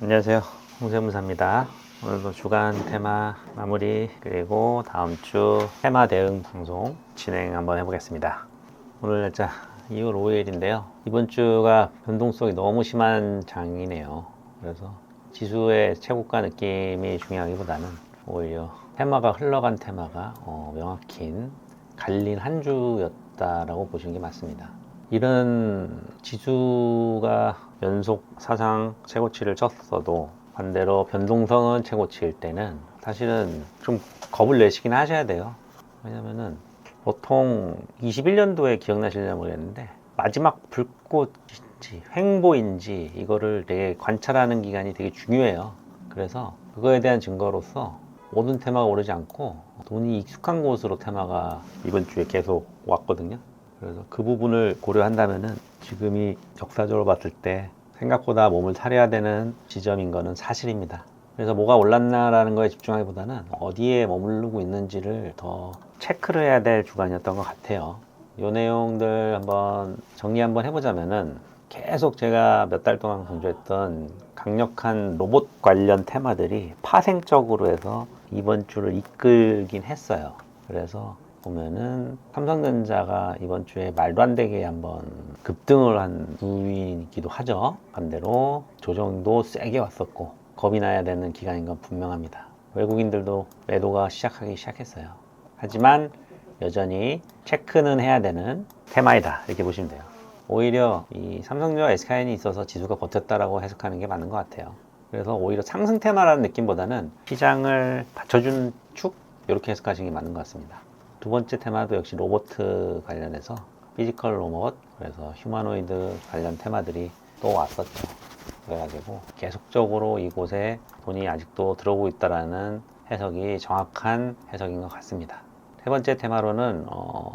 안녕하세요, 홍세무사입니다. 오늘도 주간 테마 마무리 그리고 다음 주 테마 대응 방송 진행 한번 해보겠습니다. 오늘 날짜 2월 5일인데요 이번 주가 변동성이 너무 심한 장이네요. 그래서 지수의 최고가 느낌이 중요하기보다는 오히려 테마가 흘러간 테마가 명확히 갈린 한 주였다라고 보시는 게 맞습니다. 이런 지수가 연속 사상 최고치를 쳤어도 반대로 변동성은 최고치일 때는 사실은 좀 겁을 내시긴 하셔야 돼요. 왜냐면은 보통 21년도에 기억나실지 모르겠는데 마지막 불꽃인지 횡보인지 이거를 되게 관찰하는 기간이 되게 중요해요. 그래서 그거에 대한 증거로서 모든 테마가 오르지 않고 돈이 익숙한 곳으로 테마가 이번 주에 계속 왔거든요. 그래서 그 부분을 고려한다면은 지금이 역사적으로 봤을 때 생각보다 몸을 사려야 되는 지점인 거는 사실입니다. 그래서 뭐가 올랐나라는 거에 집중하기보다는 어디에 머무르고 있는지를 더 체크를 해야 될 주간이었던 것 같아요. 이 내용들 한번 정리 한번 해보자면은 계속 제가 몇 달 동안 강조했던 강력한 로봇 관련 테마들이 파생적으로 해서 이번 주를 이끌긴 했어요. 그래서 보면은 삼성전자가 이번 주에 말도 안 되게 한번 급등을 한 부위이기도 하죠. 반대로 조정도 세게 왔었고 겁이 나야 되는 기간인 건 분명합니다. 외국인들도 매도가 시작하기 시작했어요. 하지만 여전히 체크는 해야 되는 테마이다 이렇게 보시면 돼요. 오히려 이 삼성전자 SK인이 있어서 지수가 버텼다라고 해석하는 게 맞는 것 같아요. 그래서 오히려 상승 테마라는 느낌보다는 시장을 받쳐준 축 이렇게 해석하시는 게 맞는 것 같습니다. 두 번째 테마도 역시 로봇 관련해서 피지컬 로봇, 그래서 휴머노이드 관련 테마들이 또 왔었죠. 그래가지고 계속적으로 이곳에 돈이 아직도 들어오고 있다라는 해석이 정확한 해석인 것 같습니다. 세 번째 테마로는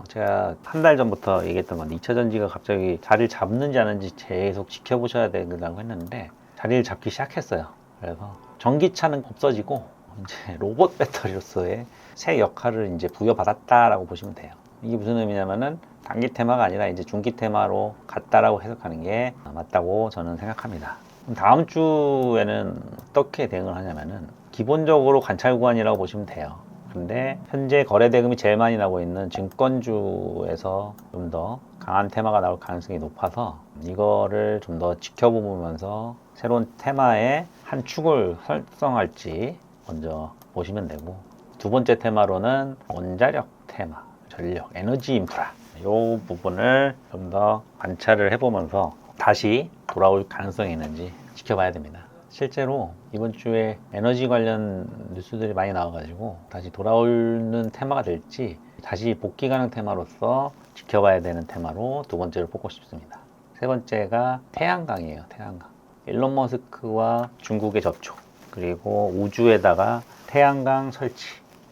제가 한 달 전부터 얘기했던 건데 2차 전지가 갑자기 자리를 잡는지 안 하는지 계속 지켜보셔야 된다고 했는데 자리를 잡기 시작했어요. 그래서 전기차는 없어지고 이제 로봇 배터리로서의 새 역할을 이제 부여받았다라고 보시면 돼요. 이게 무슨 의미냐면은 단기 테마가 아니라 이제 중기 테마로 갔다라고 해석하는 게 맞다고 저는 생각합니다. 다음 주에는 어떻게 대응을 하냐면은 기본적으로 관찰 구간이라고 보시면 돼요. 근데 현재 거래 대금이 제일 많이 나오고 있는 증권주에서 좀 더 강한 테마가 나올 가능성이 높아서 이거를 좀 더 지켜보면서 새로운 테마의 한 축을 설정할지 먼저 보시면 되고, 두 번째 테마로는 원자력 테마, 전력, 에너지 인프라 이 부분을 좀 더 관찰을 해보면서 다시 돌아올 가능성이 있는지 지켜봐야 됩니다. 실제로 이번 주에 에너지 관련 뉴스들이 많이 나와가지고 다시 돌아오는 테마가 될지 다시 복귀 가능 테마로서 지켜봐야 되는 테마로 두 번째로 뽑고 싶습니다. 세 번째가 태양광이에요. 태양광. 일론 머스크와 중국의 접촉, 그리고 우주에다가 태양광 설치,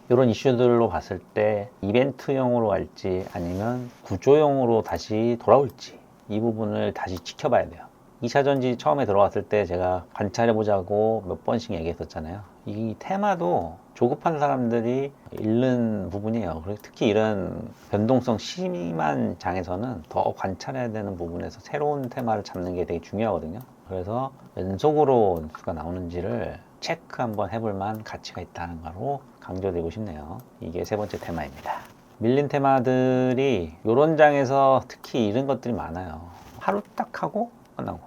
이런 이슈들로 봤을 때 이벤트용으로 갈지 아니면 구조용으로 다시 돌아올지 이 부분을 다시 지켜봐야 돼요. 2차 전지 처음에 들어왔을 때 제가 관찰해보자고 몇 번씩 얘기했었잖아요. 이 테마도 조급한 사람들이 잃는 부분이에요. 특히 이런 변동성 심한 장에서는 더 관찰해야 되는 부분에서 새로운 테마를 잡는 게 되게 중요하거든요. 그래서 연속으로 뉴스가 나오는지를 체크 한번 해볼 만 가치가 있다는 거로 강조드리고 싶네요. 이게 세 번째 테마입니다. 밀린 테마들이 이런 장에서 특히 이런 것들이 많아요. 하루 딱 하고 끝나고.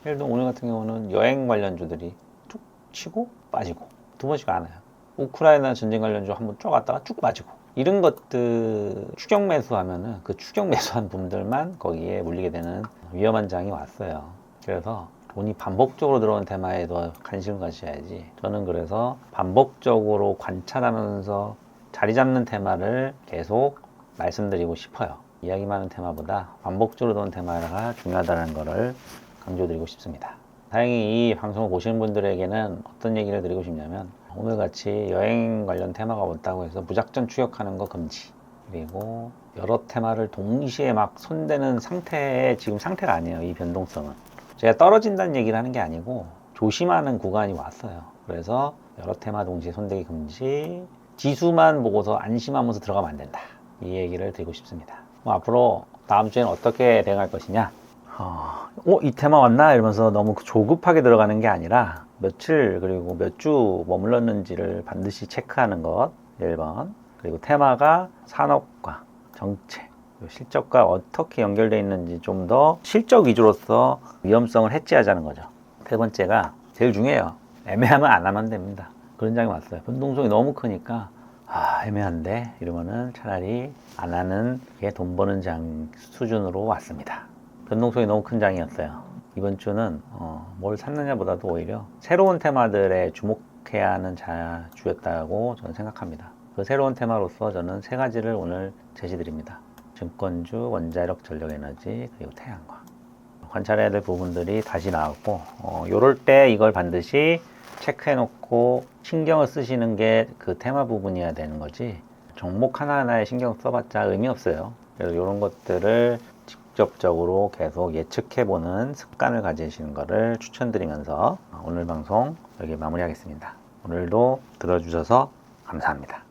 예를 들어 오늘 같은 경우는 여행 관련주들이 쭉 치고 빠지고 두 번씩 안 와요. 우크라이나 전쟁 관련주 한번 쭉 왔다가 쭉 빠지고, 이런 것들 추격 매수하면은 그 추격 매수한 분들만 거기에 물리게 되는 위험한 장이 왔어요. 그래서 돈이 반복적으로 들어오는 테마에 더 관심을 가셔야지. 저는 그래서 반복적으로 관찰하면서 자리 잡는 테마를 계속 말씀드리고 싶어요. 이야기 많은 테마보다 반복적으로 들어오는 테마가 중요하다는 것을 강조드리고 싶습니다. 다행히 이 방송을 보시는 분들에게는 어떤 얘기를 드리고 싶냐면, 오늘같이 여행 관련 테마가 왔다고 해서 무작정 추격하는 거 금지, 그리고 여러 테마를 동시에 막 손대는 상태의 지금 상태가 아니에요. 이 변동성은 제가 떨어진다는 얘기를 하는 게 아니고 조심하는 구간이 왔어요. 그래서 여러 테마 동시에 손대기 금지, 지수만 보고서 안심하면서 들어가면 안 된다, 이 얘기를 드리고 싶습니다. 앞으로 다음 주에는 어떻게 대응할 것이냐, 이 테마 왔나? 이러면서 너무 조급하게 들어가는 게 아니라 며칠 그리고 몇 주 머물렀는지를 반드시 체크하는 것 1번. 그리고 테마가 산업과 정책, 실적과 어떻게 연결되어 있는지 좀 더 실적 위주로서 위험성을 해지하자는 거죠. 세 번째가 제일 중요해요. 애매하면 안 하면 됩니다. 그런 장이 왔어요. 변동성이 너무 크니까 애매한데 이러면은 차라리 안 하는 게 돈 버는 장 수준으로 왔습니다. 변동성이 너무 큰 장이었어요. 이번 주는 뭘 샀느냐보다도 오히려 새로운 테마들에 주목해야 하는 주였다고 저는 생각합니다. 그 새로운 테마로서 저는 세 가지를 오늘 제시드립니다. 증권주, 원자력, 전력에너지, 그리고 태양광. 관찰해야 될 부분들이 다시 나왔고 요럴 때 이걸 반드시 체크해 놓고 신경을 쓰시는 게 그 테마 부분이어야 되는 거지 종목 하나하나에 신경 써봤자 의미 없어요. 그래서 이런 것들을 직접적으로 계속 예측해 보는 습관을 가지시는 것을 추천드리면서 오늘 방송 여기 마무리하겠습니다. 오늘도 들어주셔서 감사합니다.